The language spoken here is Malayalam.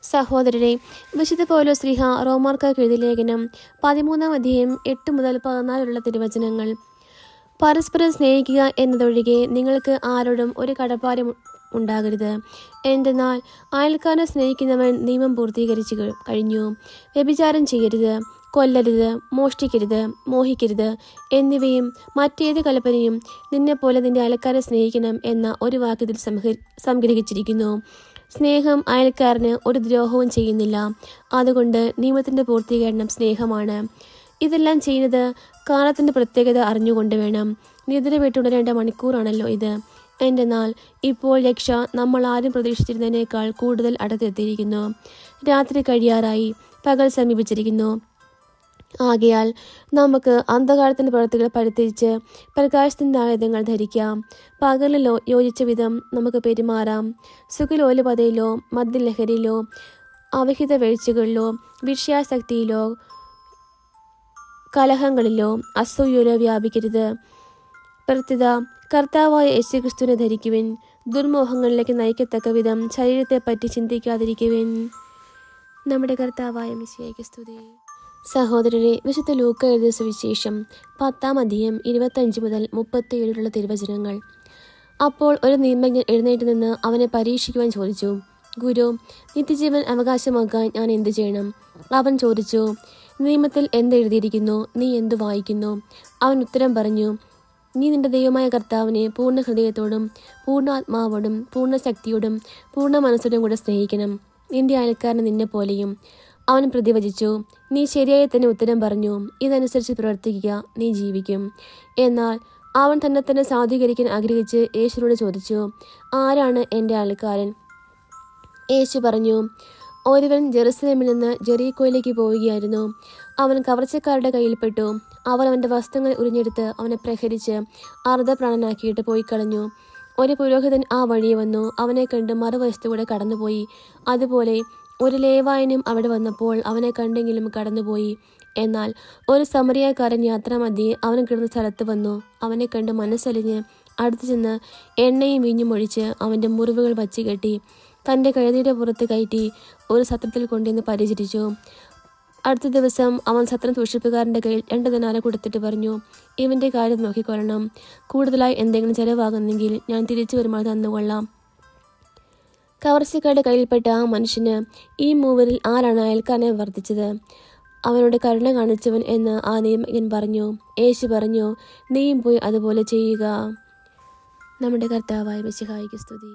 സഹോദരരെ, വിശുദ്ധ പൗലോസ്ലീഹ റോമാക്കാർക്ക് എഴുതിയ ലേഖനം 13-ാം അധ്യായം 8 മുതൽ 14 തിരുവചനങ്ങൾ. പരസ്പരം സ്നേഹിക്കുക എന്നതൊഴികെ നിങ്ങൾക്ക് ആരോടും ഒരു കടപ്പാടും ഉണ്ടാകരുത്. എന്തെന്നാൽ അയൽക്കാരനെ സ്നേഹിക്കുന്നവൻ നിയമം പൂർത്തീകരിച്ചു കഴിഞ്ഞു. വ്യഭിചാരം ചെയ്യരുത്, കൊല്ലരുത്, മോഷ്ടിക്കരുത്, മോഹിക്കരുത് എന്നിവയും മറ്റേത് കൽപ്പനയും നിന്നെപ്പോലെ നിന്റെ അയൽക്കാരനെ സ്നേഹിക്കണം എന്ന ഒരു വാക്യത്തിൽ സംഗ്രഹിച്ചിരിക്കുന്നു. സ്നേഹം അയൽക്കാരന് ഒരു ദ്രോഹവും ചെയ്യുന്നില്ല. അതുകൊണ്ട് നിയമത്തിൻ്റെ പൂർത്തീകരണം സ്നേഹമാണ്. ഇതെല്ലാം ചെയ്യുന്നത് കാലത്തിൻ്റെ പ്രത്യേകത അറിഞ്ഞുകൊണ്ട് വേണം. നിദ്ര വിട്ടുണരേണ്ട മണിക്കൂറാണല്ലോ ഇത്. എന്തെന്നാൽ ഇപ്പോൾ രക്ഷ നമ്മൾ ആരും പ്രതീക്ഷിച്ചിരുന്നതിനേക്കാൾ കൂടുതൽ അടുത്തെത്തിയിരിക്കുന്നു. രാത്രി കഴിയാറായി, പകൽ സമീപിച്ചിരിക്കുന്നു. ആകയാൽ നമുക്ക് അന്ധകാരത്തിൻ്റെ പ്രവൃത്തികൾ പരിത്യജിച്ച് പ്രകാശത്തിൻ്റെ ആയുധങ്ങൾ ധരിക്കാം. പകലിലോ യോജിച്ച വിധം നമുക്ക് പെരുമാറാം. സുഖലോലുപതയിലോ മദ്യലഹരിയിലോ അവിഹിത വീഴ്ചകളിലോ വിഷയാസക്തിയിലോ കലഹങ്ങളിലോ അസൂയയിലോ വ്യാപിക്കരുത്. പ്രത്യുത കർത്താവായ യേശുക്രിസ്തുവിനെ ധരിക്കുവിൻ. ദുർമോഹങ്ങളിലേക്ക് നയിക്കത്തക്ക വിധം ശരീരത്തെപ്പറ്റി ചിന്തിക്കാതിരിക്കുവിൻ. നമ്മുടെ കർത്താവായ മിശിഹായ്ക്ക് സ്തുതി. സഹോദരരെ, വിശുദ്ധ ലൂക്ക എഴുതിയ സുവിശേഷം 10-ാം അധ്യായം 25 മുതൽ 37 തിരുവചനങ്ങൾ. അപ്പോൾ ഒരു നിയമജ്ഞൻ എഴുന്നേറ്റ് നിന്ന് അവനെ പരീക്ഷിക്കുവാൻ ചോദിച്ചു, ഗുരു, നിത്യജീവൻ അവകാശമാക്കാൻ ഞാൻ എന്തു ചെയ്യണം? അവൻ ചോദിച്ചു, നിയമത്തിൽ എന്തെഴുതിയിരിക്കുന്നു? നീ എന്തു വായിക്കുന്നു? അവൻ ഉത്തരം പറഞ്ഞു, നീ നിന്റെ ദൈവമായ കർത്താവിനെ പൂർണ്ണ ഹൃദയത്തോടും പൂർണ്ണ ആത്മാവോടും പൂർണ്ണ ശക്തിയോടും പൂർണ്ണ മനസ്സോടും കൂടെ സ്നേഹിക്കണം, നിന്റെ അയൽക്കാരനെ നിന്നെ പോലെയും. അവൻ പ്രതിവചിച്ചു, നീ ശരിയായി തന്നെ ഉത്തരം പറഞ്ഞു. ഇതനുസരിച്ച് പ്രവർത്തിക്കുക, നീ ജീവിക്കും. എന്നാൽ അവൻ തന്നെ സാധൂകരിക്കാൻ ആഗ്രഹിച്ച് യേശുവിനോട് ചോദിച്ചു, ആരാണ് എൻ്റെ അയൽക്കാരൻ? യേശു പറഞ്ഞു, ഒരുവൻ ജെറുസലേമിൽ നിന്ന് ജെറീക്കോയിലേക്ക് പോവുകയായിരുന്നു. അവൻ കവർച്ചക്കാരുടെ കയ്യിൽപ്പെട്ടു. അവർ അവൻ്റെ വസ്ത്രങ്ങൾ ഉരിഞ്ഞെടുത്ത് അവനെ പ്രഹരിച്ച് അർദ്ധപ്രാണനാക്കിയിട്ട് പോയി കളഞ്ഞു. ഒരു പുരോഹിതൻ ആ വഴി വന്നു. അവനെ കണ്ട് മറുവശത്തുകൂടെ കടന്നുപോയി. അതുപോലെ ഒരു ലേവായനും അവിടെ വന്നപ്പോൾ അവനെ കണ്ടെങ്കിലും കടന്നുപോയി. എന്നാൽ ഒരു സമറിയാക്കാരൻ യാത്രാമധ്യേ അവൻ കിടന്ന സ്ഥലത്ത് വന്നു. അവനെ കണ്ട് മനസ്സലിഞ്ഞ് അടുത്തു ചെന്ന് എണ്ണയും വീഞ്ഞും ഒഴിച്ച് അവൻ്റെ മുറിവുകൾ വച്ച് കെട്ടി തൻ്റെ കഴുതയുടെ പുറത്ത് കയറ്റി ഒരു സത്രത്തിൽ കൊണ്ടുവന്ന് പരിചരിച്ചു. അടുത്ത ദിവസം അവൻ സത്രം സൂക്ഷിപ്പുകാരൻ്റെ കയ്യിൽ 2 ദിനാരം കൊടുത്തിട്ട് പറഞ്ഞു, ഇവൻ്റെ കാര്യം നോക്കിക്കൊള്ളണം. കൂടുതലായി എന്തെങ്കിലും ചെലവാകുന്നെങ്കിൽ ഞാൻ തിരിച്ചു വരുമ്പോൾ തന്നുകൊള്ളാം. കവർച്ചക്കാരുടെ കയ്യിൽപ്പെട്ട ആ മനുഷ്യന് ഈ മൂവരിൽ ആരാണ് അയൽക്കാരനെ വർദ്ധിച്ചത്? അവനോട് കരുണ കാണിച്ചവൻ എന്ന് ആ നിയമജ്ഞൻ പറഞ്ഞു. യേശു പറഞ്ഞു, നീയും പോയി അതുപോലെ ചെയ്യുക. നമ്മുടെ കർത്താവായ മിശിഹായ്ക്ക് സ്തുതി.